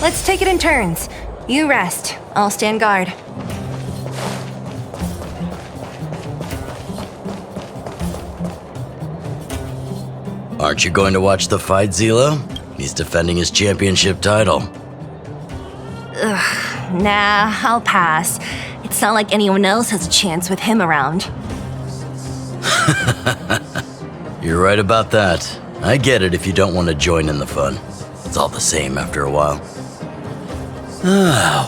Let's take it in turns. You rest. I'll stand guard. Aren't you going to watch the fight, Zila? He's defending his championship title. Nah, I'll pass. It's not like anyone else has a chance with him around. You're right about that. I get it if you don't want to join in the fun. It's all the same after a while.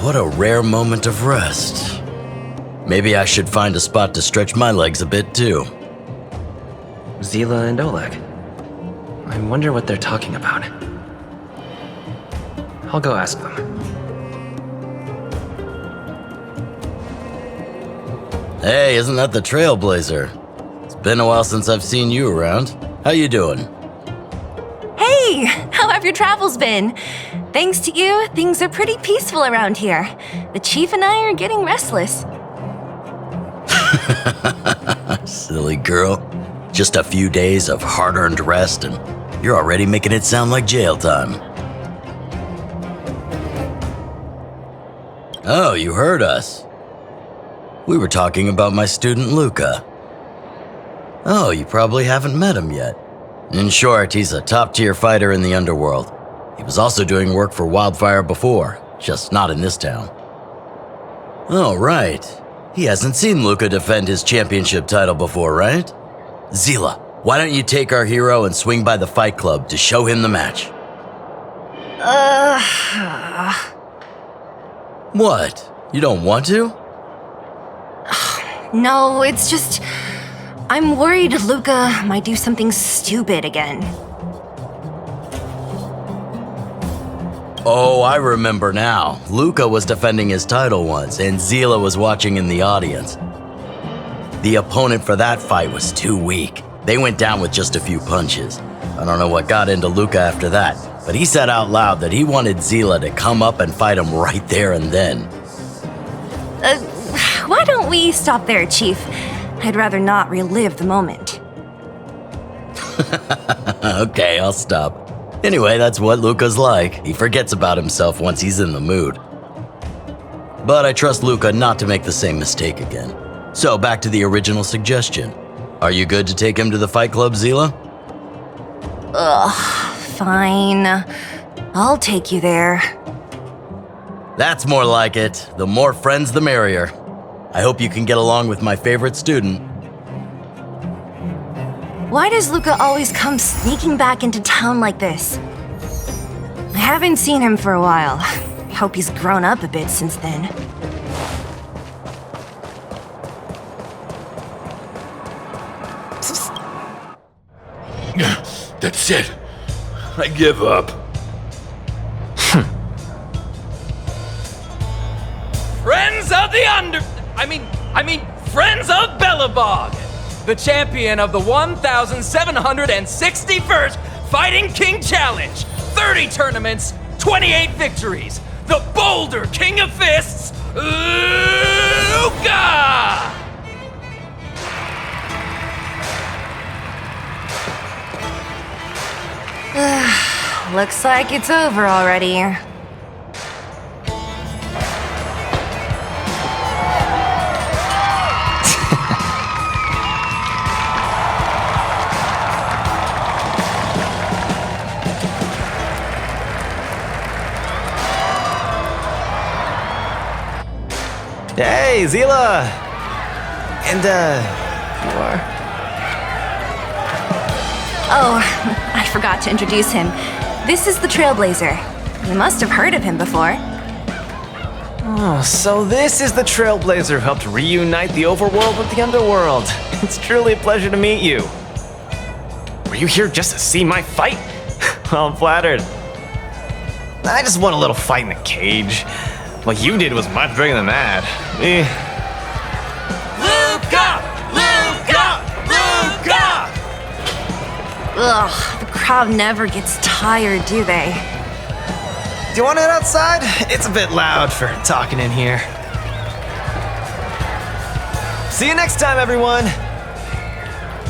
What a rare moment of rest. Maybe I should find a spot to stretch my legs a bit too. Zila and Oleg. I wonder what they're talking about. I'll go ask them. Hey, isn't that the Trailblazer? It's been a while since I've seen you around. How you doing? Hey, how have your travels been? Thanks to you, things are pretty peaceful around here. The chief and I are getting restless. Silly girl. Just a few days of hard-earned rest and you're already making it sound like jail time. Oh, you heard us. We were talking about my student Luka. Oh, you probably haven't met him yet. In short, he's a top-tier fighter in the underworld. He was also doing work for Wildfire before, just not in this town. Oh, right. He hasn't seen Luka defend his championship title before, right? Zila, why don't you take our hero and swing by the fight club to show him the match? What? You don't want to? No, it's just... I'm worried Luka might do something stupid again. Oh, I remember now. Luka was defending his title once, and Zila was watching in the audience. The opponent for that fight was too weak. They went down with just a few punches. I don't know what got into Luka after that, but he said out loud that he wanted Zila to come up and fight him right there and then. Why don't we stop there, Chief? I'd rather not relive the moment. Okay, I'll stop. Anyway, that's what Luka's like. He forgets about himself once he's in the mood. But I trust Luka not to make the same mistake again. So back to the original suggestion. Are you good to take him to the fight club, Zila? Fine. I'll take you there. That's more like it. The more friends, the merrier. I hope you can get along with my favorite student. Why does Luka always come sneaking back into town like this? I haven't seen him for a while. I hope he's grown up a bit since then. That's it. I give up. Friends of the Friends of Bellabog, the champion of the 1,761st Fighting King Challenge, 30 tournaments, 28 victories, the Boulder King of Fists, Luka! Looks like it's over already. Hey, Zila! And, you are? Oh, I forgot to introduce him. This is the Trailblazer. You must have heard of him before. Oh, so this is the Trailblazer who helped reunite the overworld with the underworld. It's truly a pleasure to meet you. Were you here just to see my fight? Well, I'm flattered. I just won a little fight in the cage. What you did was much bigger than that. Luka! Luka! Luka! Ugh, the crowd never gets tired, do they? Do you want to head outside? It's a bit loud for talking in here. See you next time, everyone.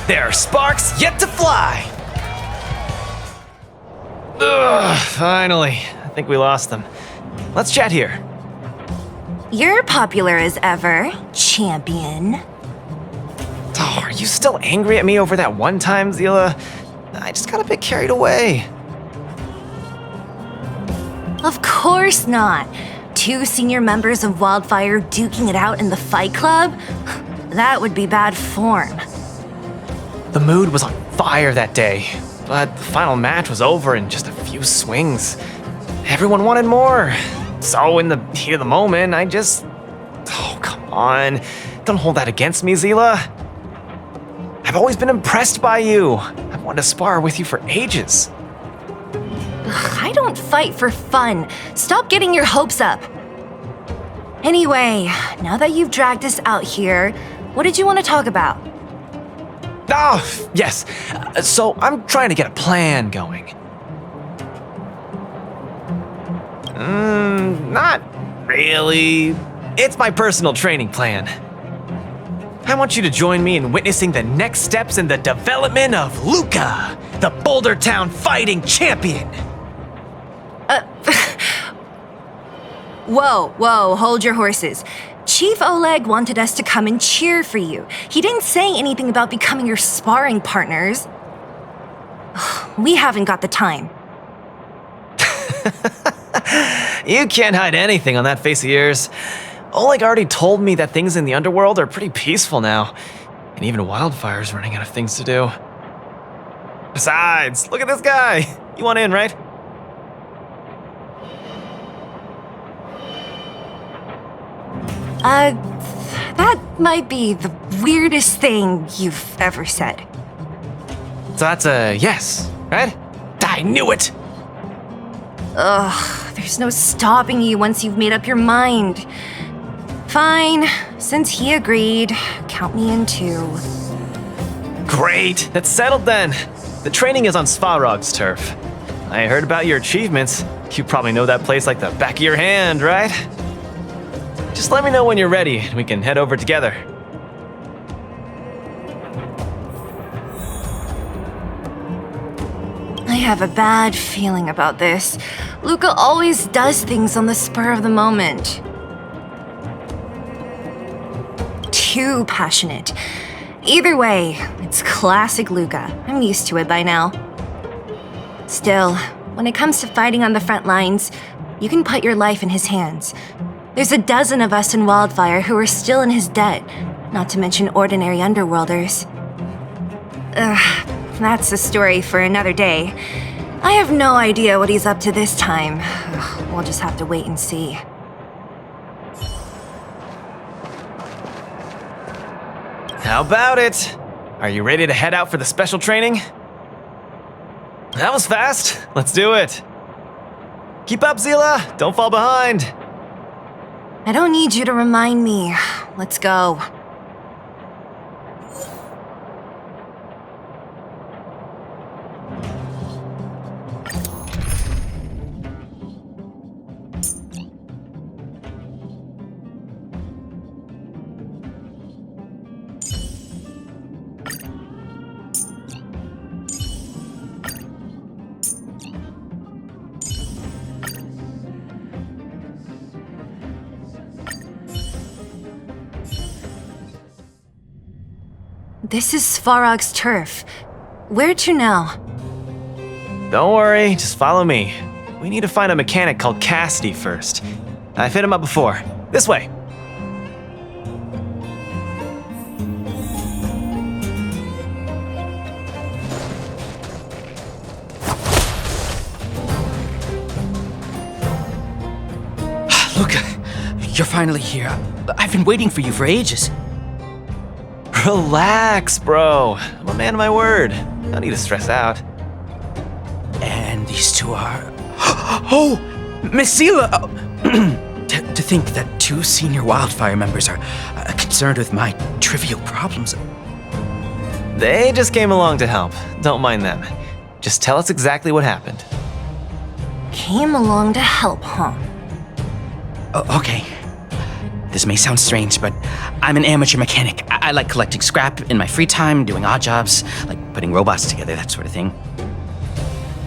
There are sparks yet to fly. Ugh, finally. I think we lost them. Let's chat here. You're popular as ever, champion. Oh, are you still angry at me over that one time, Seele? I just got a bit carried away. Of course not. 2 senior members of Wildfire duking it out in the Fight Club? That would be bad form. The mood was on fire that day, but the final match was over in just a few swings. Everyone wanted more. So in the heat of the moment, I just... Oh, come on. Don't hold that against me, Seele. I've always been impressed by you. I've wanted to spar with you for ages. I don't fight for fun. Stop getting your hopes up. Anyway, now that you've dragged us out here, what did you want to talk about? Oh, yes. So I'm trying to get a plan going. Not really. It's my personal training plan. I want you to join me in witnessing the next steps in the development of Luka, the Boulder Town fighting champion. Whoa, hold your horses. Chief Oleg wanted us to come and cheer for you. He didn't say anything about becoming your sparring partners. We haven't got the time. You can't hide anything on that face of yours. Oleg already told me that things in the underworld are pretty peaceful now, and even Wildfire's running out of things to do. Besides, look at this guy. You want in, right? That might be the weirdest thing you've ever said. So that's a yes, right? I knew it! There's no stopping you once you've made up your mind. Fine, since he agreed, count me in too. Great, that's settled then. The training is on Svarog's turf. I heard about your achievements. You probably know that place like the back of your hand, right? Just let me know when you're ready and we can head over together. I have a bad feeling about this. Luka always does things on the spur of the moment. Too passionate. Either way, it's classic Luka. I'm used to it by now. Still, when it comes to fighting on the front lines, you can put your life in his hands. There's a dozen of us in Wildfire who are still in his debt, not to mention ordinary underworlders. That's a story for another day. I have no idea what he's up to this time. We'll just have to wait and see. How about it? Are you ready to head out for the special training? That was fast. Let's do it. Keep up, Seele. Don't fall behind. I don't need you to remind me. Let's go. This is Svarog's turf. Where to now? Don't worry, just follow me. We need to find a mechanic called Cassidy first. I've hit him up before. This way. Luka, you're finally here. I've been waiting for you for ages. Relax, bro. I'm a man of my word. No need to stress out. And these two are... Oh! Miss Seele! To think that 2 senior Wildfire members are concerned with my trivial problems. They just came along to help. Don't mind them. Just tell us exactly what happened. Came along to help, huh? Okay. This may sound strange, but I'm an amateur mechanic. I like collecting scrap in my free time, doing odd jobs, like putting robots together, that sort of thing.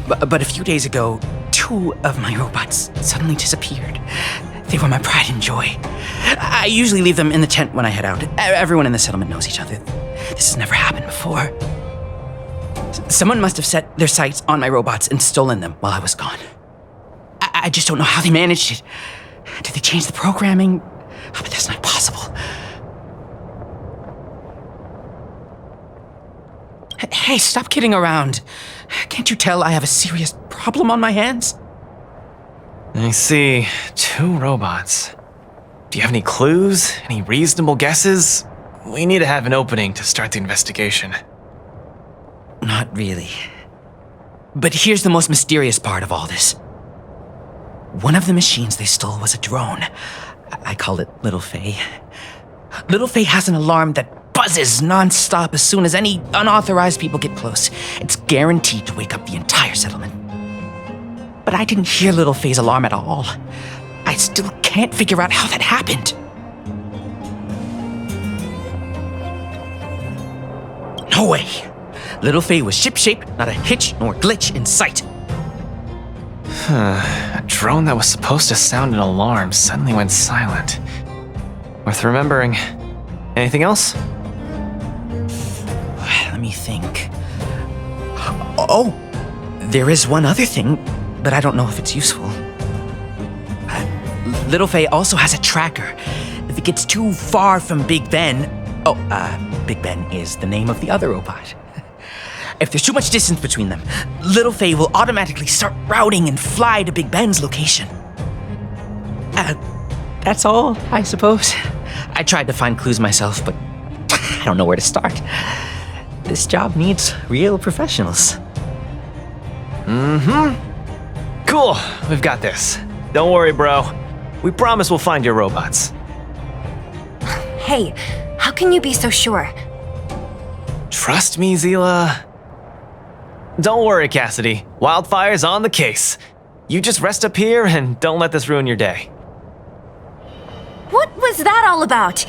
But a few days ago, 2 2 of my robots suddenly disappeared. They were my pride and joy. I usually leave them in the tent when I head out. Everyone in the settlement knows each other. This has never happened before. Someone must have set their sights on my robots and stolen them while I was gone. I just don't know how they managed it. Did they change the programming? Oh, but that's not possible. Hey, stop kidding around. Can't you tell I have a serious problem on my hands? I see. 2 robots. Do you have any clues? Any reasonable guesses? We need to have an opening to start the investigation. Not really. But here's the most mysterious part of all this. One of the machines they stole was a drone. I call it Little Faye. Little Faye has an alarm that buzzes non-stop as soon as any unauthorized people get close. It's guaranteed to wake up the entire settlement. But I didn't hear Little Faye's alarm at all. I still can't figure out how that happened. No way. Little Faye was ship-shape, not a hitch nor glitch in sight. A drone that was supposed to sound an alarm suddenly went silent. Worth remembering. Anything else? Let me think. Oh, there is one other thing, but I don't know if it's useful. Little Faye also has a tracker. If it gets too far from Big Ben... Big Ben is the name of the other robot. If there's too much distance between them, Little Faye will automatically start routing and fly to Big Ben's location. That's all, I suppose. I tried to find clues myself, but I don't know where to start. This job needs real professionals. Cool. We've got this. Don't worry, bro. We promise we'll find your robots. Hey, how can you be so sure? Trust me, Zila. Don't worry, Cassidy. Wildfire's on the case. You just rest up here and don't let this ruin your day. What was that all about?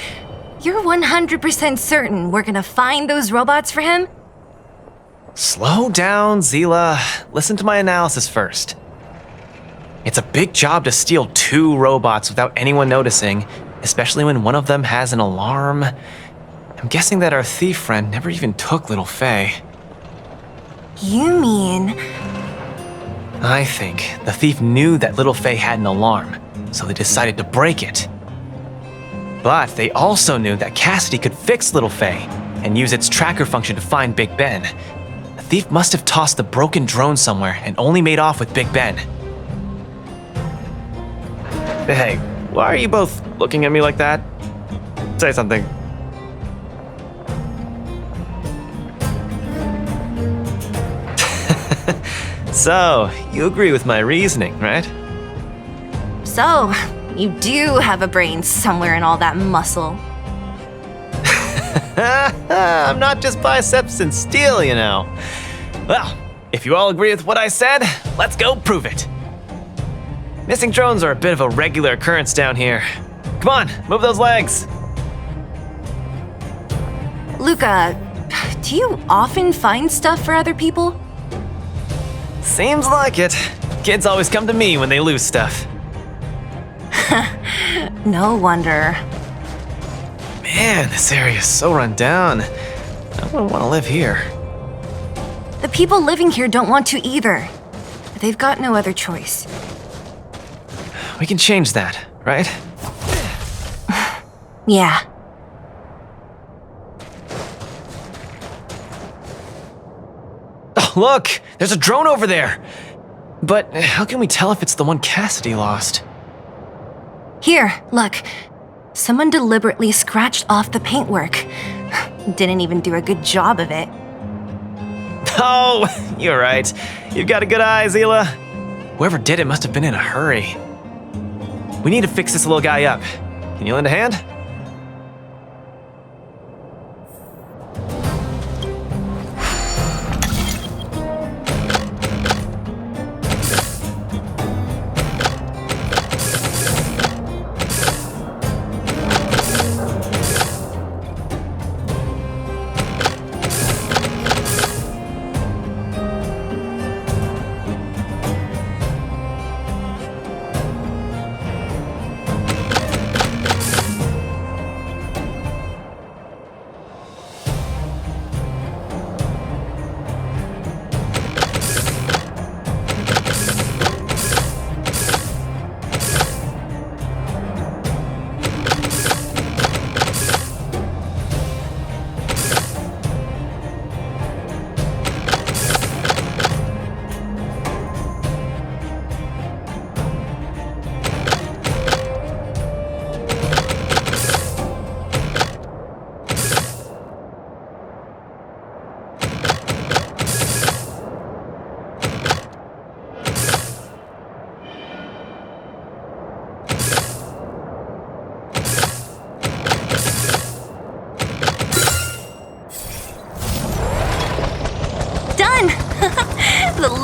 You're 100% certain we're gonna find those robots for him? Slow down, Zila. Listen to my analysis first. It's a big job to steal 2 robots without anyone noticing, especially when one of them has an alarm. I'm guessing that our thief friend never even took Little Faye. You mean... I think the thief knew that Little Faye had an alarm, so they decided to break it. But they also knew that Cassidy could fix Little Faye and use its tracker function to find Big Ben. The thief must have tossed the broken drone somewhere and only made off with Big Ben. Hey, why are you both looking at me like that? Say something. So, you agree with my reasoning, right? So, you do have a brain somewhere in all that muscle. I'm not just biceps and steel, you know. Well, if you all agree with what I said, let's go prove it. Missing drones are a bit of a regular occurrence down here. Come on, move those legs. Luka, do you often find stuff for other people? Seems like it. Kids always come to me when they lose stuff. No wonder. Man, this area is so run down. I wouldn't want to live here. The people living here don't want to either. But they've got no other choice. We can change that, right? Yeah. Oh, look! There's a drone over there! But how can we tell if it's the one Cassidy lost? Here, look. Someone deliberately scratched off the paintwork. Didn't even do a good job of it. Oh, you're right. You've got a good eye, Zila. Whoever did it must have been in a hurry. We need to fix this little guy up. Can you lend a hand?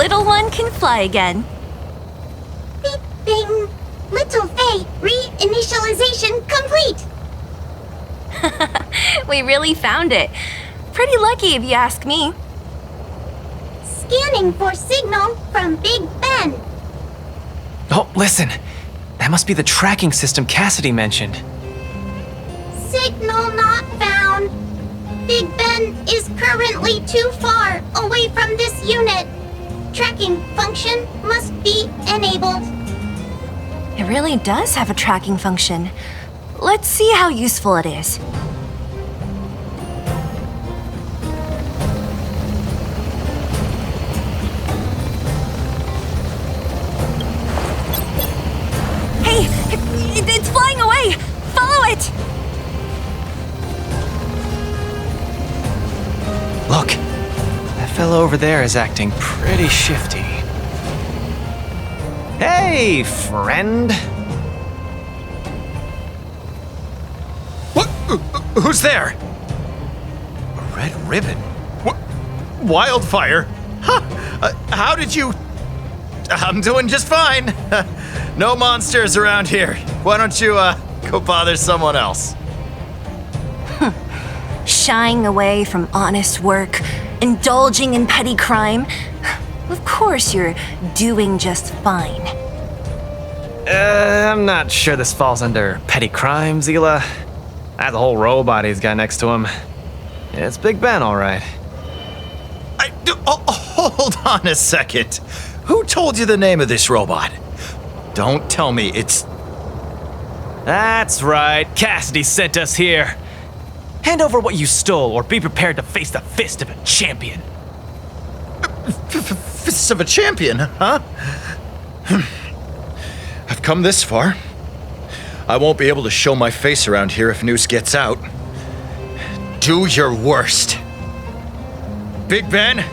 little one can fly again. Beep, bing. Little Faye, reinitialization complete. We really found it. Pretty lucky if you ask me. Scanning for signal from Big Ben. Oh, listen. That must be the tracking system Cassidy mentioned. Signal not found. Big Ben is currently too far away from this unit. Tracking function must be enabled. It really does have a tracking function. Let's see how useful it is. Hey, it's flying away! Follow it! Look, that fellow over there is acting pretty shifty. Hey, friend. What? Who's there? A red ribbon? What? Wildfire? Huh? How did you... I'm doing just fine. No monsters around here. Why don't you, go bother someone else? Shying away from honest work, indulging in petty crime. Of course you're doing just fine. I'm not sure this falls under petty crime, Seele. That's a whole robot he's got next to him. It's Big Ben, all right. Hold on a second. Who told you the name of this robot? Don't tell me it's... That's right. Cassidy sent us here. Hand over what you stole, or be prepared to face the fist of a champion. Fists of a champion, huh? I've come this far. I won't be able to show my face around here if news gets out. Do your worst. Big Ben,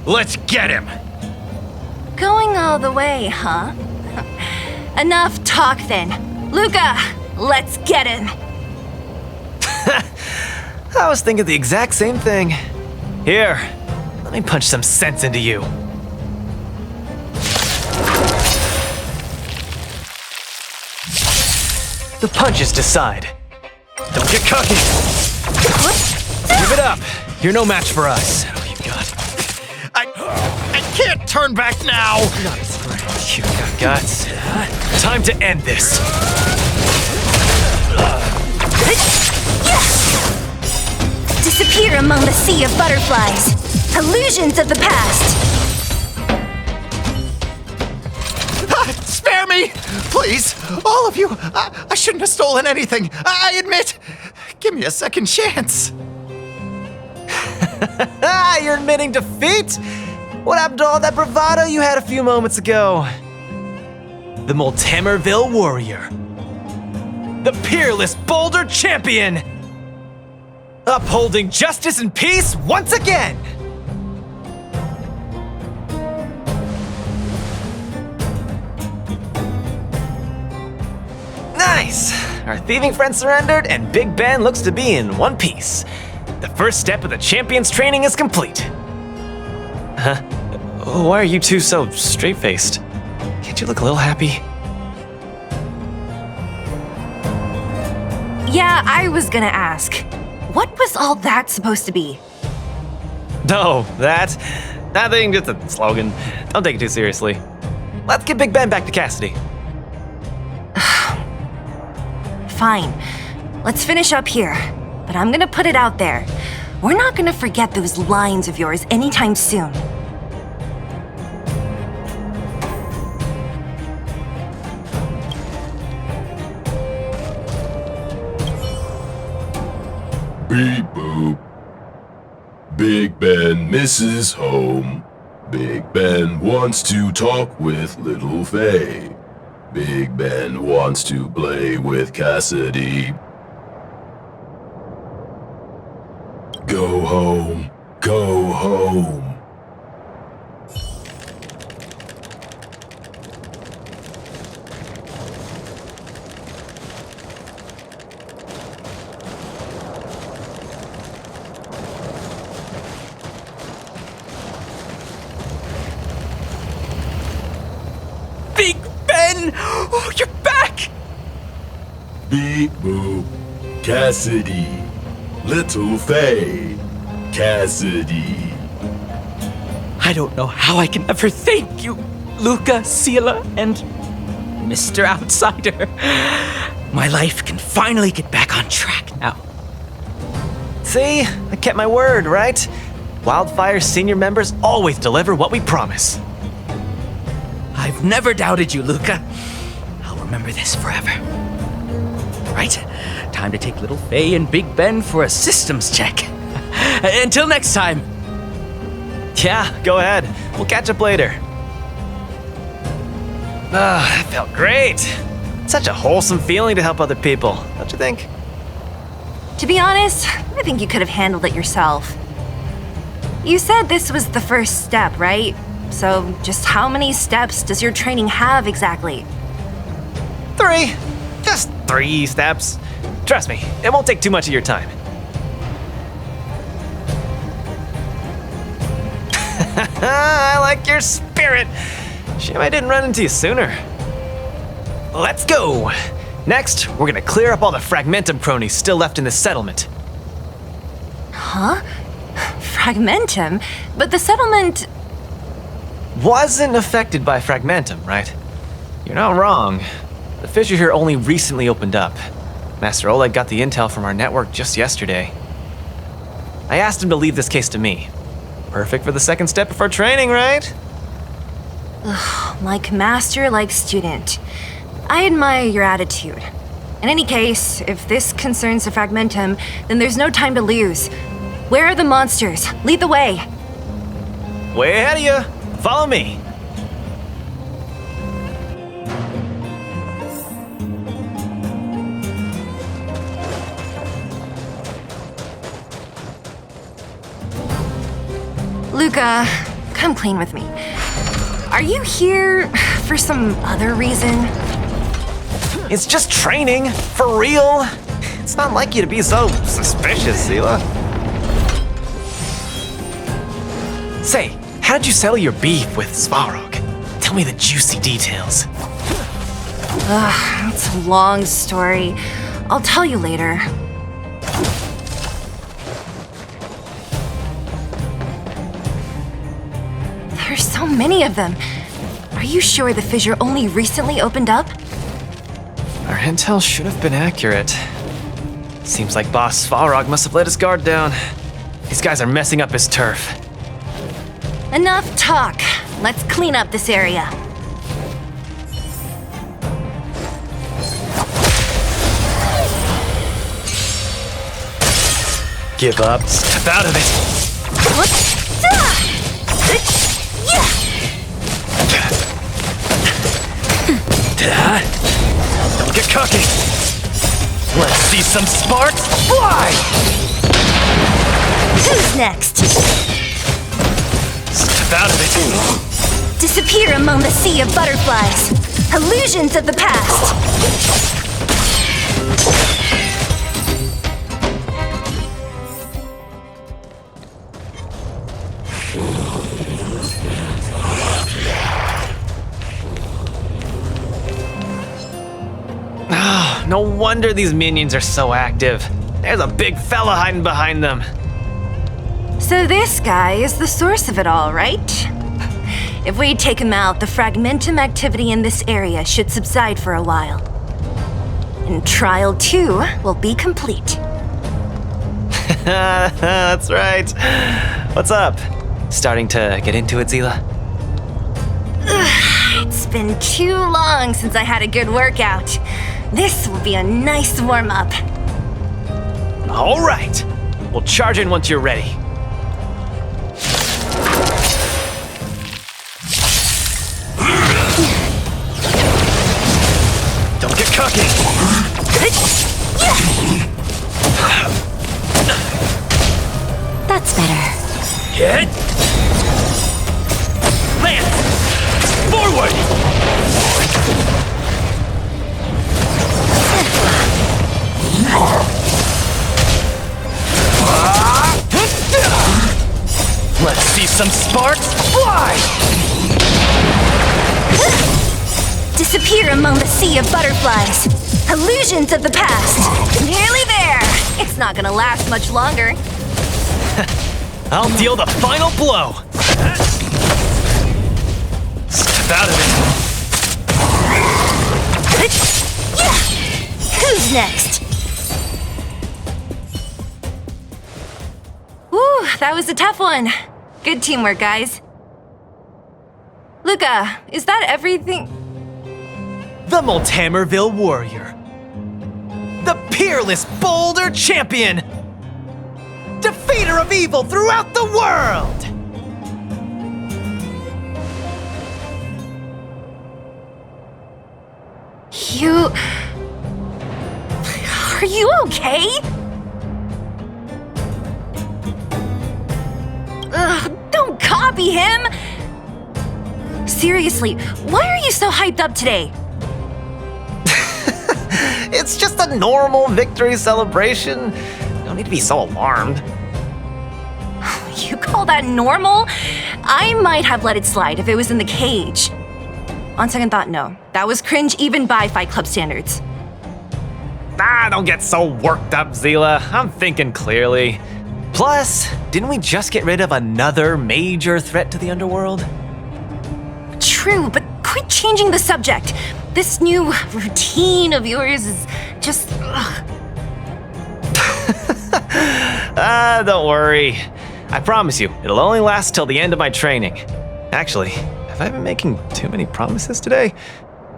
let's get him! Going all the way, huh? Enough talk then. Luka, let's get him! I was thinking the exact same thing. Here, let me punch some sense into you. The punches decide. Don't get cocky. Give it up. You're no match for us. Oh, you got. I can't turn back now! You got guts. Time to end this. Disappear among the sea of butterflies. Illusions of the past. Spare me! Please! All of you! I shouldn't have stolen anything! I admit! Give me a second chance! You're admitting defeat? What happened to all that bravado you had a few moments ago? The Multimerville Warrior. The peerless Boulder Champion! Upholding justice and peace once again! Nice! Our thieving friend surrendered, and Big Ben looks to be in one piece. The first step of the champion's training is complete. Huh? Why are you two so straight-faced? Can't you look a little happy? Yeah, I was gonna ask. What was all that supposed to be? No, nothing, just a slogan. Don't take it too seriously. Let's get Big Ben back to Cassidy. Fine. Let's finish up here. But I'm gonna put it out there. We're not gonna forget those lines of yours anytime soon. Beep boop. Big Ben misses home. Big Ben wants to talk with Little Faye. Big Ben wants to play with Cassidy. Go home. Go home. Ben! Oh, you're back! Beep boop. Cassidy. Little Faye. Cassidy. I don't know how I can ever thank you, Luka, Seele, and Mr. Outsider. My life can finally get back on track now. See? I kept my word, right? Wildfire's senior members always deliver what we promise. I've never doubted you, Luka. I'll remember this forever. Right, time to take little Faye and Big Ben for a systems check. Until next time. Yeah, go ahead. We'll catch up later. That felt great. Such a wholesome feeling to help other people, don't you think? To be honest, I think you could have handled it yourself. You said this was the first step, right? So just how many steps does your training have exactly? 3. Just 3 steps. Trust me, it won't take too much of your time. I like your spirit. Shame I didn't run into you sooner. Let's go. Next, we're gonna clear up all the Fragmentum cronies still left in this settlement. Huh? Fragmentum? But the settlement... Wasn't affected by Fragmentum, right? You're not wrong. The fissure here only recently opened up. Master Oleg got the intel from our network just yesterday. I asked him to leave this case to me. Perfect for the second step of our training, right? Like master, like student. I admire your attitude. In any case, if this concerns the Fragmentum, then there's no time to lose. Where are the monsters? Lead the way. Way ahead of you. Follow me. Luka, come clean with me. Are you here for some other reason? It's just training, for real. It's not like you to be so suspicious, Seele. Say, how did you settle your beef with Svarog? Tell me the juicy details. It's a long story. I'll tell you later. There's so many of them. Are you sure the fissure only recently opened up? Our intel should have been accurate. Seems like Boss Svarog must have let his guard down. These guys are messing up his turf. Enough talk. Let's clean up this area. Give up. Step out of it. Don't get cocky. Let's see some sparks fly! Who's next? Step out of it. Disappear among the sea of butterflies. Illusions of the past. No wonder these minions are so active. There's a big fella hiding behind them. So this guy is the source of it all, right? If we take him out, the Fragmentum activity in this area should subside for a while. And Trial 2 will be complete. That's right. What's up? Starting to get into it, Seele? It's been too long since I had a good workout. This will be a nice warm-up. All right. We'll charge in once you're ready. Don't get cocky. That's better. Hit. Lance. Forward. Let's see some sparks fly! disappear among the sea of butterflies. Illusions of the past. Nearly there. It's not gonna last much longer. I'll deal the final blow. Step out of it. Who's next? Whew, that was a tough one. Good teamwork, guys. Luka, is that everything? The Multamerville Warrior. The peerless Boulder Champion. Defeater of evil throughout the world. You... Are you okay? Ugh, don't copy him! Seriously, why are you so hyped up today? It's just a normal victory celebration. No need to be so alarmed. You call that normal? I might have let it slide if it was in the cage. On second thought, no. That was cringe even by Fight Club standards. Don't get so worked up, Zila. I'm thinking clearly. Plus, didn't we just get rid of another major threat to the underworld? True, but quit changing the subject. This new routine of yours is just... Don't worry. I promise you, it'll only last till the end of my training. Actually, have I been making too many promises today?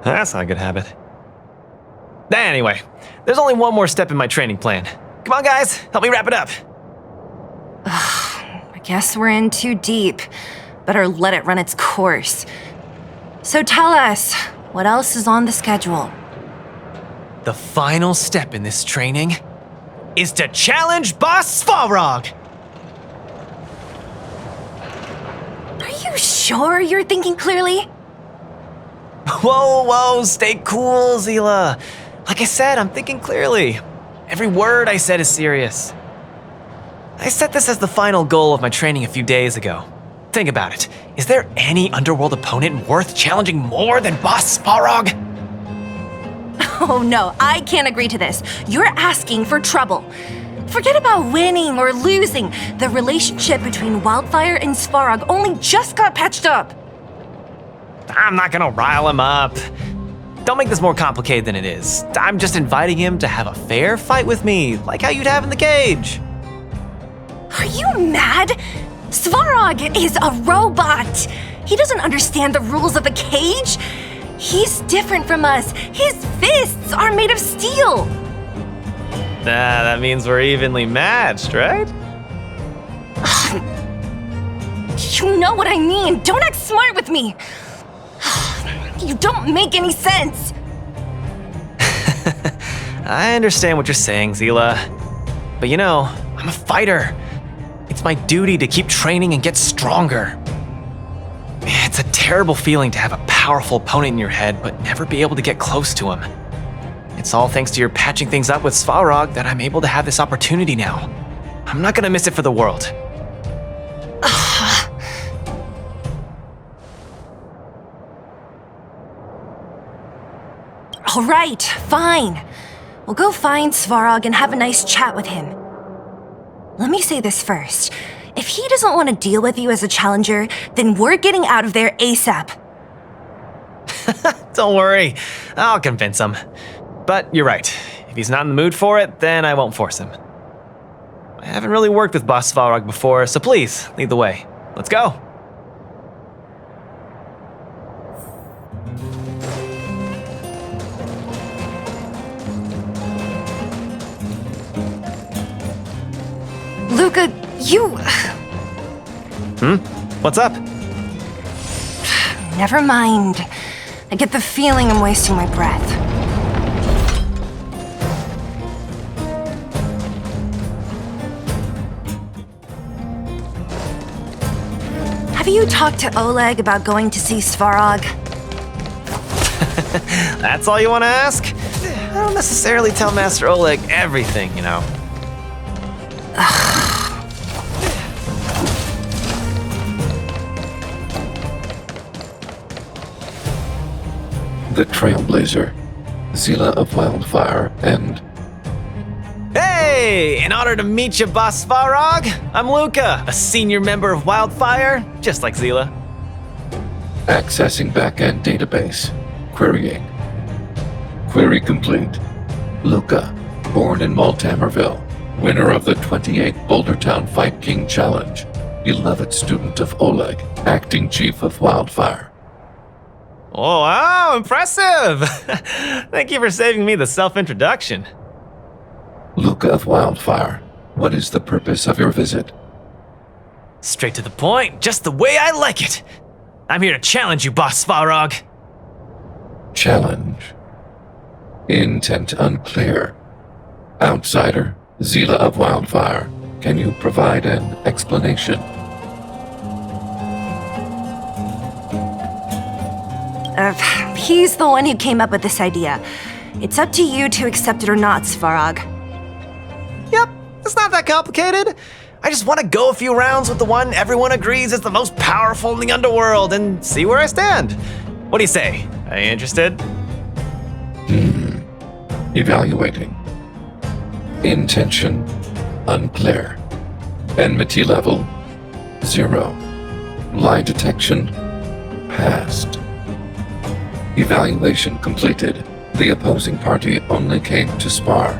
That's not a good habit. Anyway, there's only one more step in my training plan. Come on, guys, help me wrap it up. I guess we're in too deep. Better let it run its course. So tell us, what else is on the schedule? The final step in this training is to challenge Boss Svarog. Are you sure you're thinking clearly? Whoa, stay cool, Zila. Like I said, I'm thinking clearly. Every word I said is serious. I set this as the final goal of my training a few days ago. Think about it. Is there any underworld opponent worth challenging more than Boss Svarog? Oh no, I can't agree to this. You're asking for trouble. Forget about winning or losing. The relationship between Wildfire and Svarog only just got patched up. I'm not gonna rile him up. Don't make this more complicated than it is. I'm just inviting him to have a fair fight with me, like how you'd have in the cage. Are you mad? Svarog is a robot. He doesn't understand the rules of the cage. He's different from us. His fists are made of steel. That means we're evenly matched, right? You know what I mean. Don't act smart with me. You don't make any sense. I understand what you're saying, Zila. But you know, I'm a fighter. It's my duty to keep training and get stronger. It's a terrible feeling to have a powerful opponent in your head, but never be able to get close to him. It's all thanks to your patching things up with Svarog that I'm able to have this opportunity now. I'm not gonna miss it for the world. All right, fine. We'll go find Svarog and have a nice chat with him. Let me say this first. If he doesn't want to deal with you as a challenger, then we're getting out of there ASAP. Don't worry, I'll convince him. But you're right. If he's not in the mood for it, then I won't force him. I haven't really worked with Boss Svarog before, so please, lead the way. Let's go. Luka, you... What's up? Never mind. I get the feeling I'm wasting my breath. Have you talked to Oleg about going to see Svarog? That's all you want to ask? I don't necessarily tell Master Oleg everything, you know. the Trailblazer, Seele of Wildfire, and Hey! In honor to meet you, Boss Svarog, I'm Luka, a senior member of Wildfire, just like Seele. accessing backend database. Querying. Query complete. Luka, born in Multamerville, winner of the 28th Bouldertown Fight King Challenge, beloved student of Oleg, acting chief of Wildfire. Oh, wow, impressive! Thank you for saving me the self-introduction. Luka of Wildfire, what is the purpose of your visit? Straight to the point, just the way I like it. I'm here to challenge you, Boss Svarog. Challenge. Intent unclear. Outsider, Seele of Wildfire, can you provide an explanation? He's the one who came up with this idea. It's up to you to accept it or not, Svarog. Yep, it's not that complicated. I just want to go a few rounds with the one everyone agrees is the most powerful in the underworld and see where I stand. What do you say? Are you interested? Evaluating. Intention unclear. Enmity level 0. Lie detection passed. Evaluation completed. The opposing party only came to spar.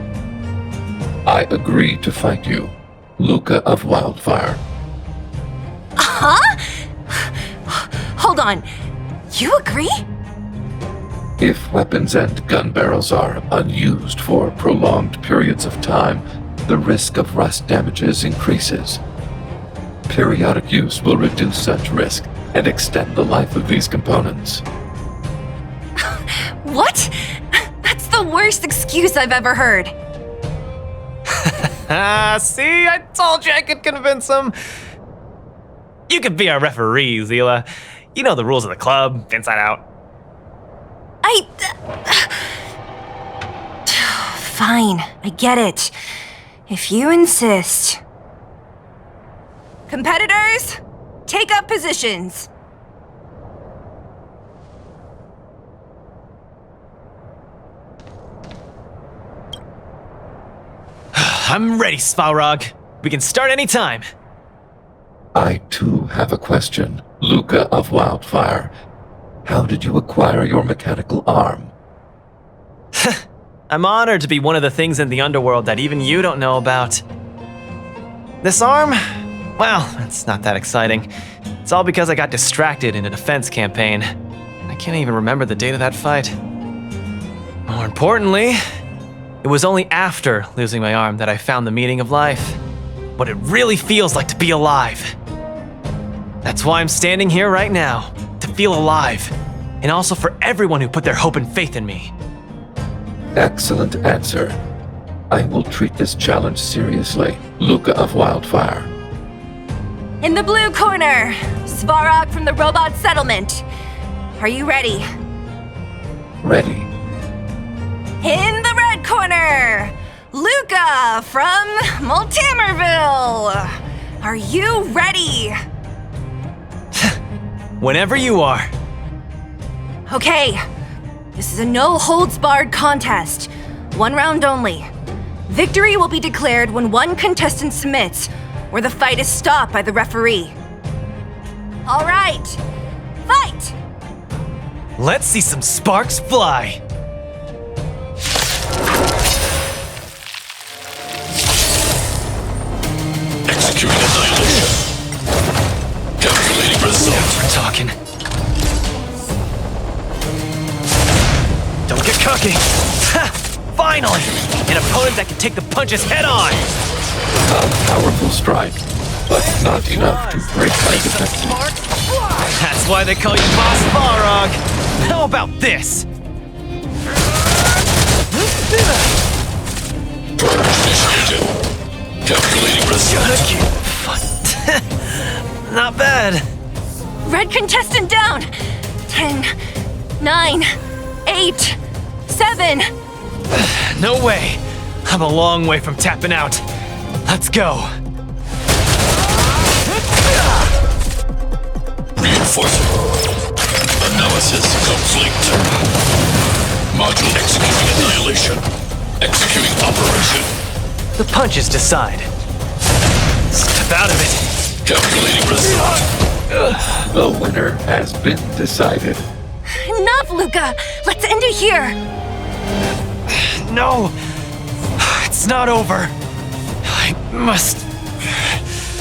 I agree to fight you, Luka of Wildfire. Huh? Hold on. You agree? If weapons and gun barrels are unused for prolonged periods of time, the risk of rust damages increases. Periodic use will reduce such risk and extend the life of these components. What? That's the worst excuse I've ever heard. See, I told you I could convince him. You could be our referee, Seele. You know the rules of the club, inside out. Fine, I get it. If you insist. Competitors, take up positions. I'm ready, Svarog. We can start anytime. I too have a question, Luka of Wildfire. How did you acquire your mechanical arm? I'm honored to be one of the things in the underworld that even you don't know about. This arm? Well, it's not that exciting. It's all because I got distracted in a defense campaign. I can't even remember the date of that fight. More importantly, it was only after losing my arm that I found the meaning of life. What it really feels like to be alive. That's why I'm standing here right now, to feel alive. And also for everyone who put their hope and faith in me. Excellent answer. I will treat this challenge seriously, Luka of Wildfire. In the blue corner, Svarog from the robot settlement. Are you ready? Ready. In the red corner, Luka from Multamerville. Are you ready? Whenever you are. Okay, this is a no-holds-barred contest. 1 round only. Victory will be declared when one contestant submits, or the fight is stopped by the referee. All right, fight! Let's see some sparks fly. Executing annihilation. Calculating results. We're talking. Don't get cocky. Ha! Finally! An opponent that can take the punches head on! A powerful strike, but not enough to break my defense. That's why they call you Boss Svarog. How about this? Purge initiated. Calculating results. Not bad. Red contestant down! 10, 9, 8, 7. No way. I'm a long way from tapping out. Let's go. Reinforcing. Analysis complete. Module executing annihilation. Executing operation. The punches decide. Step out of it. Calculating result. The winner has been decided. Enough, Luka! Let's end it here! No! It's not over. I must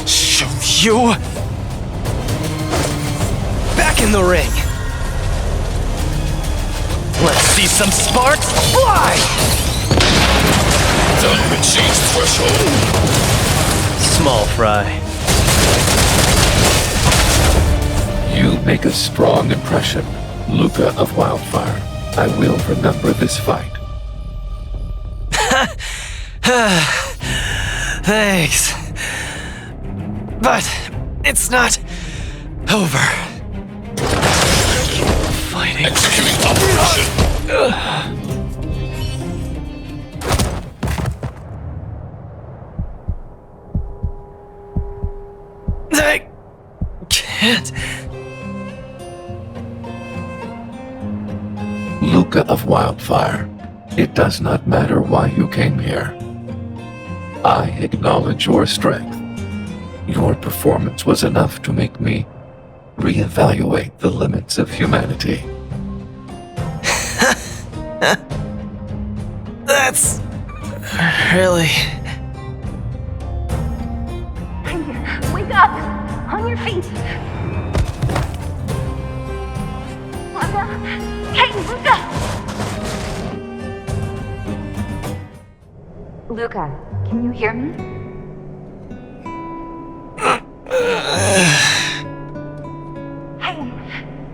show you. Back in the ring. Let's see some sparks fly! Value exceeds threshold. Small fry. You make a strong impression, Luka of Wildfire. I will remember this fight. Thanks. But it's not over. Keep fighting. Executing operation. I can't. Luka of Wildfire, it does not matter why you came here. I acknowledge your strength. Your performance was enough to make me reevaluate the limits of humanity. That's really... Wake up! On your feet! Luka? Hey, Luka! Luka, can you hear me?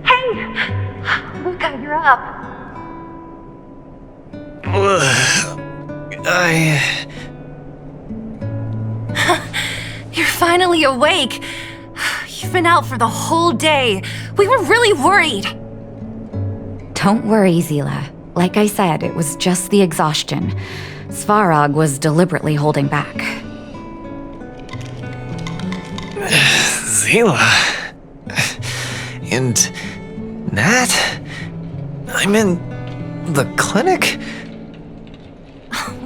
Hey! Luka, you're up! You're finally awake! You've been out for the whole day. We were really worried. Don't worry, Seele. Like I said, it was just the exhaustion. Svarog was deliberately holding back. Seele. And Nat? I'm in the clinic?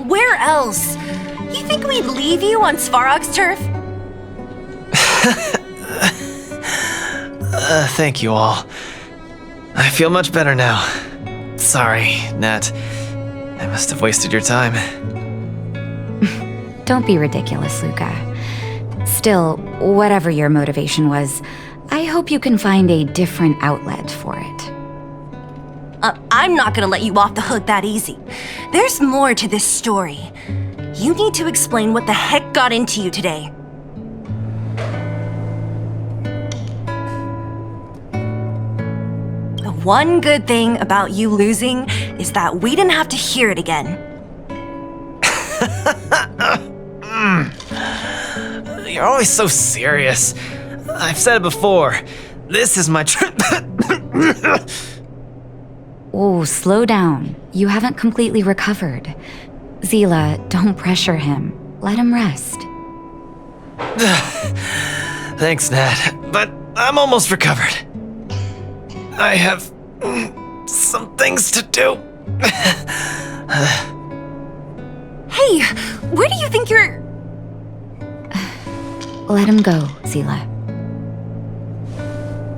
Where else? You think we'd leave you on Svarog's turf? Thank you all. I feel much better now. Sorry, Nat. I must have wasted your time. Don't be ridiculous, Luka. Still, whatever your motivation was, I hope you can find a different outlet for it. I'm not gonna let you off the hook that easy. There's more to this story. You need to explain what the heck got into you today. The one good thing about you losing is that we didn't have to hear it again. You're always so serious. I've said it before. This is my trip. Oh, slow down. You haven't completely recovered. Seele, don't pressure him. Let him rest. Thanks, Nat, but I'm almost recovered. I have some things to do. Hey, where do you think you're... Let him go, Seele.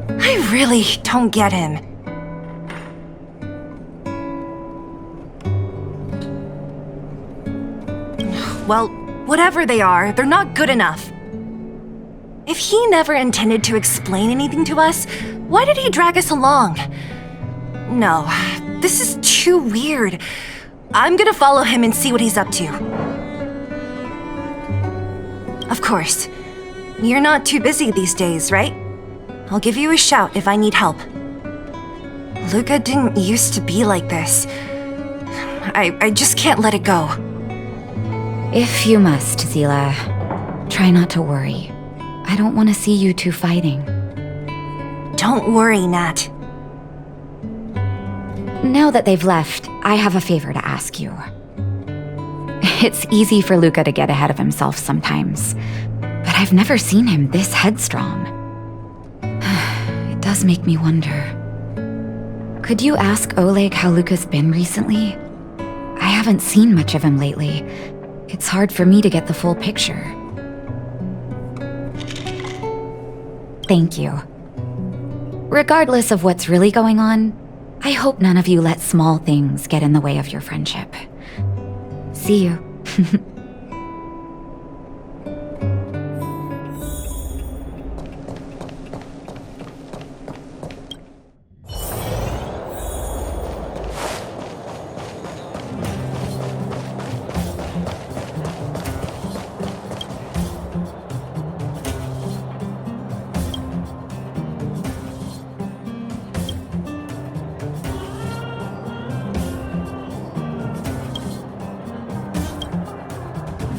I really don't get him. Well, whatever they are, they're not good enough. If he never intended to explain anything to us, why did he drag us along? No, this is too weird. I'm gonna follow him and see what he's up to. Of course. You're not too busy these days, right? I'll give you a shout if I need help. Luka didn't used to be like this. I just can't let it go. If you must, Seele, try not to worry. I don't want to see you two fighting. Don't worry, Nat. Now that they've left, I have a favor to ask you. It's easy for Luka to get ahead of himself sometimes, but I've never seen him this headstrong. It does make me wonder. Could you ask Oleg how Luka's been recently? I haven't seen much of him lately. It's hard for me to get the full picture. Thank you. Regardless of what's really going on, I hope none of you let small things get in the way of your friendship. See you.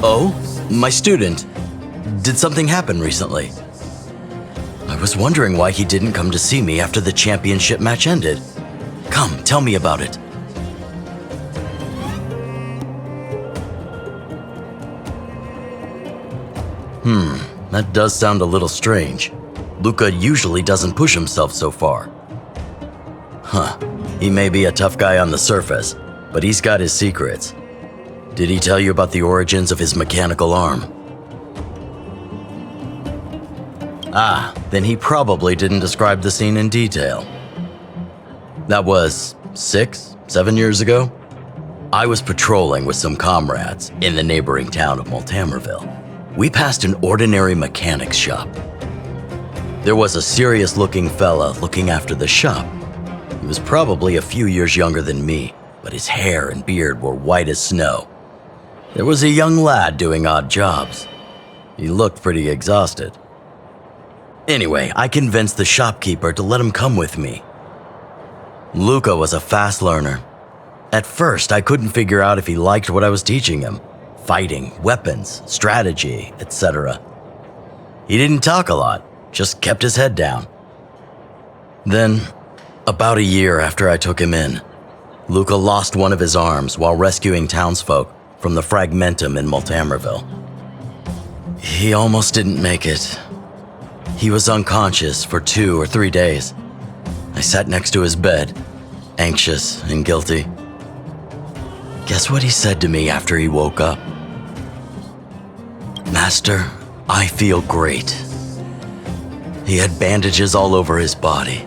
Oh, my student. Did something happen recently? I was wondering why he didn't come to see me after the championship match ended. Come, tell me about it. That does sound a little strange. Luka usually doesn't push himself so far. He may be a tough guy on the surface, but he's got his secrets. Did he tell you about the origins of his mechanical arm? Then he probably didn't describe the scene in detail. That was 6, 7 years ago. I was patrolling with some comrades in the neighboring town of Multamerville. We passed an ordinary mechanic's shop. There was a serious-looking fella looking after the shop. He was probably a few years younger than me, but his hair and beard were white as snow. There was a young lad doing odd jobs. He looked pretty exhausted. Anyway, I convinced the shopkeeper to let him come with me. Luka was a fast learner. At first, I couldn't figure out if he liked what I was teaching him. Fighting, weapons, strategy, etc. He didn't talk a lot, just kept his head down. Then, about a year after I took him in, Luka lost one of his arms while rescuing townsfolk from the Fragmentum in Multamerville. He almost didn't make it. He was unconscious for 2 or 3 days. I sat next to his bed, anxious and guilty. Guess what he said to me after he woke up? "Master, I feel great." He had bandages all over his body.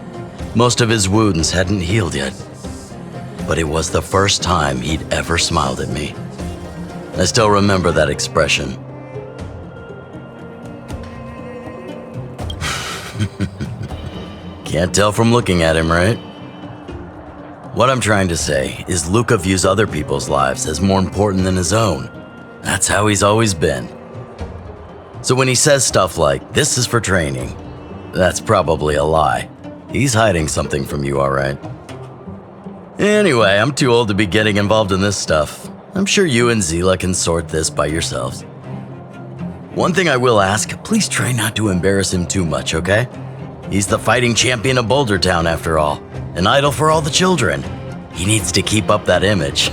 Most of his wounds hadn't healed yet. But it was the first time he'd ever smiled at me. I still remember that expression. Can't tell from looking at him, right? What I'm trying to say is Luka views other people's lives as more important than his own. That's how he's always been. So when he says stuff like, "This is for training," that's probably a lie. He's hiding something from you, all right? Anyway, I'm too old to be getting involved in this stuff. I'm sure you and Zila can sort this by yourselves. One thing I will ask, please try not to embarrass him too much, okay? He's the fighting champion of Boulder Town after all, an idol for all the children. He needs to keep up that image.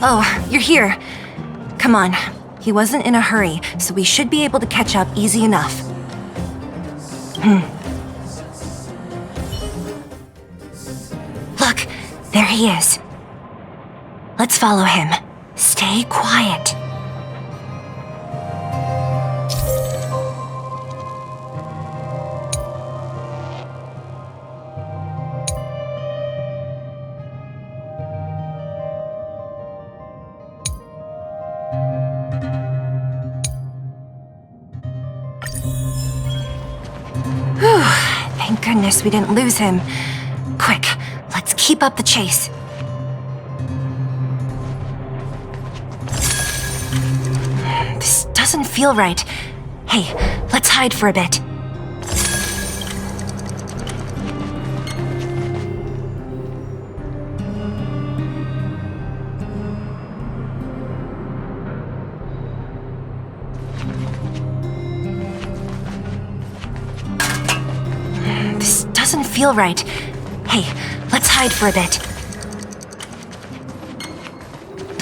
Oh, you're here. Come on. He wasn't in a hurry, so we should be able to catch up easy enough. Look, there he is. Let's follow him. Stay quiet. Thank goodness we didn't lose him. Quick, let's keep up the chase. This doesn't feel right. Hey, let's hide for a bit. This doesn't feel right. Hey, let's hide for a bit.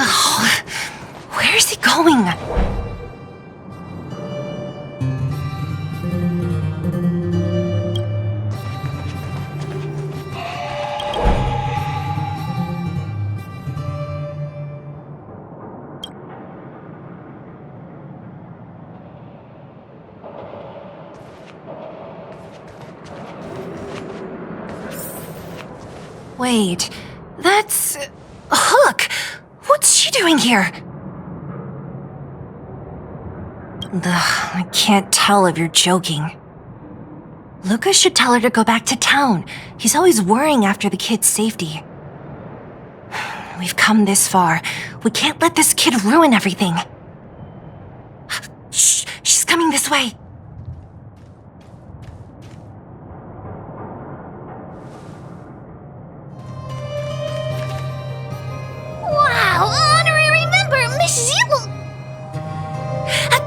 Oh, where is he going? Wait, that's... Hook! What's she doing here? I can't tell if you're joking. Luka should tell her to go back to town. He's always worrying after the kid's safety. We've come this far. We can't let this kid ruin everything. Shh, she's coming this way. Wow, honorary member, Miss Zero.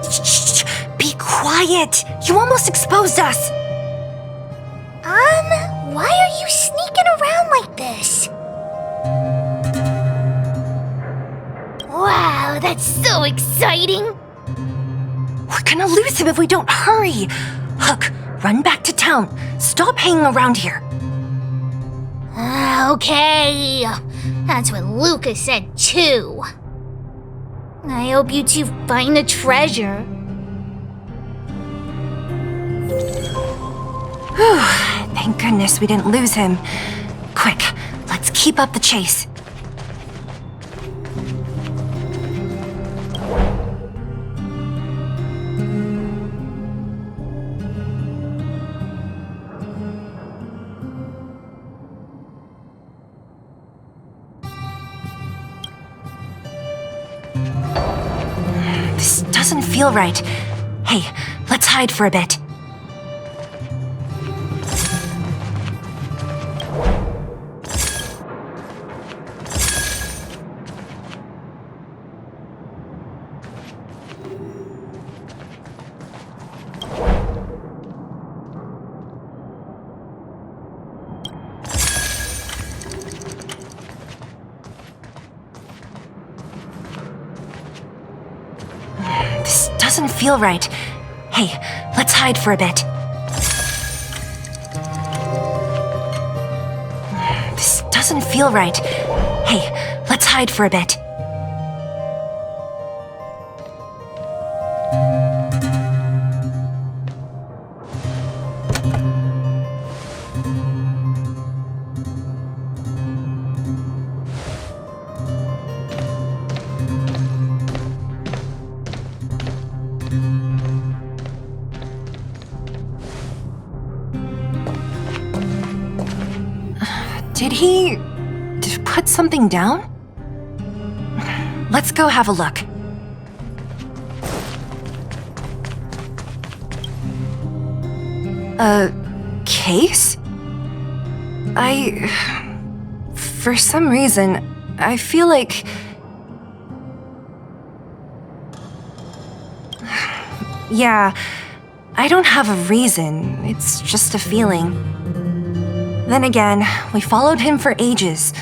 Shh, be quiet. You almost exposed us. Why are you sneaking around like this? Wow, that's so exciting. We're gonna lose him if we don't hurry. Hook, run back to town. Stop hanging around here. Okay. That's what Luka said too. I hope you two find the treasure. Whew, thank goodness we didn't lose him. Quick, let's keep up the chase. This doesn't feel right. Hey, let's hide for a bit. This doesn't feel right. Hey, let's hide for a bit. This doesn't feel right. Hey, let's hide for a bit. Did he put something down? Let's go have a look. A case? For some reason, I feel like... Yeah, I don't have a reason. It's just a feeling. Then again, we followed him for ages.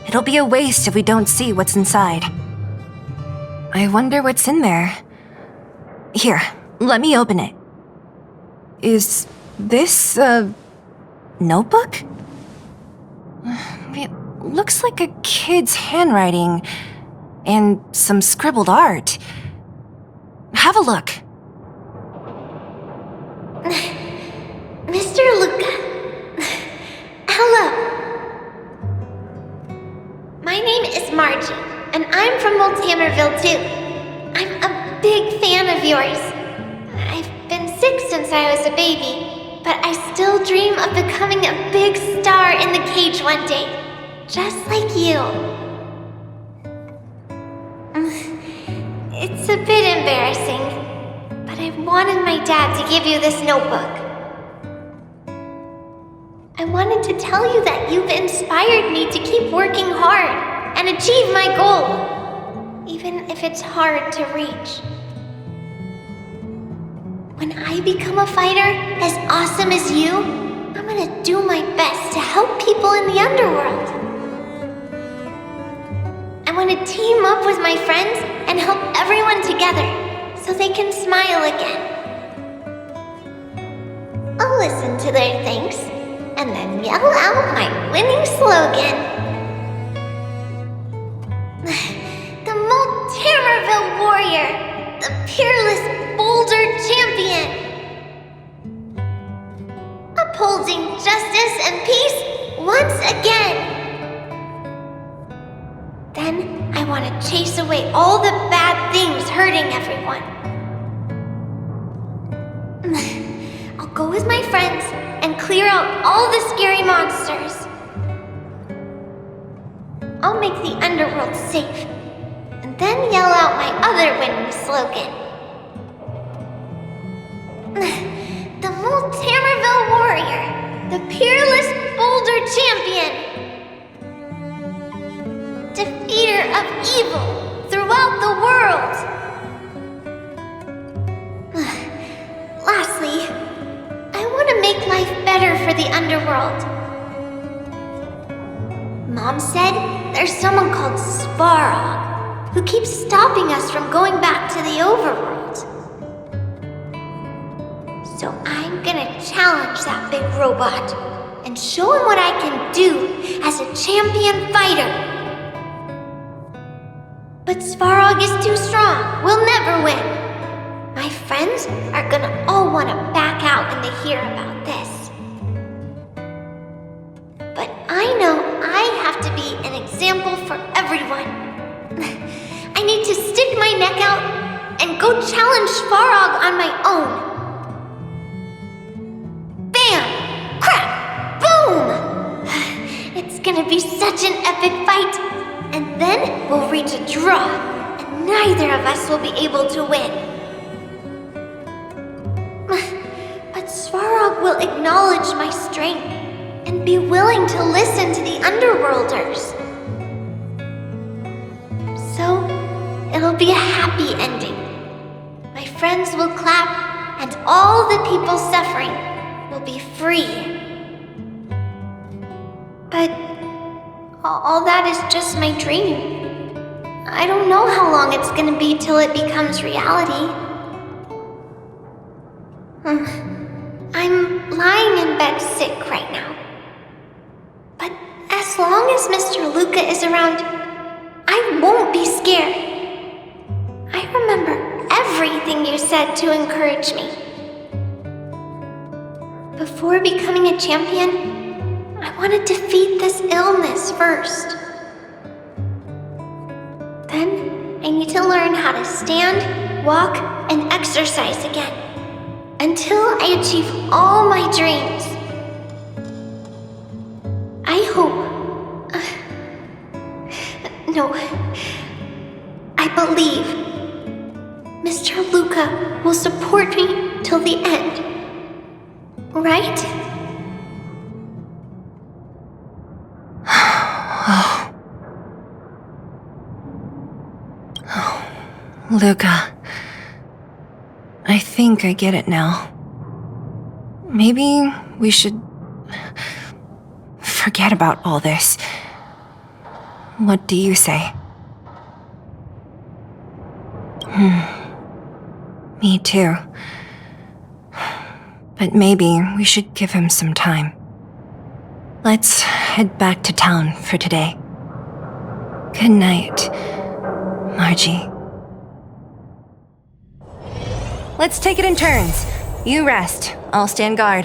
It'll be a waste if we don't see what's inside. I wonder what's in there. Here, let me open it. Is this a notebook? It looks like a kid's handwriting and some scribbled art. Have a look. Mr. Luka. Hello. My name is Margie, and I'm from Multamerville too. I'm a big fan of yours. I've been sick since I was a baby, but I still dream of becoming a big star in the cage one day, just like you. It's a bit embarrassing, wanted my dad to give you this notebook. I wanted to tell you that you've inspired me to keep working hard and achieve my goal, even if it's hard to reach. When I become a fighter as awesome as you, I'm gonna do my best to help people in the underworld. I want to team up with my friends and help everyone together so they can smile again. I'll listen to their thanks and then yell out my winning slogan. The Mo warrior, the peerless boulder champion. Upholding justice and peace once again. Then I want to chase away all the bad things hurting everyone. I'll go with my friends and clear out all the scary monsters. I'll make the underworld safe, and then yell out my other winning slogan. The Mo warrior, the peerless boulder champion. Defeater of evil throughout the world. Lastly, I want to make life better for the underworld. Mom said there's someone called Svarog who keeps stopping us from going back to the overworld. So I'm gonna challenge that big robot and show him what I can do as a champion fighter. But Svarog is too strong. We'll never win. My friends are gonna all want to back out when they hear about this. But I know I have to be an example for everyone. I need to stick my neck out and go challenge Svarog on my own. Bam! Crack! Boom! It's gonna be such an epic fight. And then we'll reach a draw, and neither of us will be able to win. But Svarog will acknowledge my strength and be willing to listen to the Underworlders. So, it'll be a happy ending. My friends will clap, and all the people suffering will be free. But all that is just my dream. I don't know how long it's gonna be till it becomes reality. I'm lying in bed sick right now. But as long as Mr. Luka is around, I won't be scared. I remember everything you said to encourage me. Before becoming a champion, I want to defeat this illness first. Then, I need to learn how to stand, walk, and exercise again. Until I achieve all my dreams. I hope... No. I believe Mr. Luka will support me till the end. Right? Luka, I think I get it now. Maybe we should forget about all this. What do you say? Me too. But maybe we should give him some time. Let's head back to town for today. Good night, Margie. Let's take it in turns. You rest. I'll stand guard.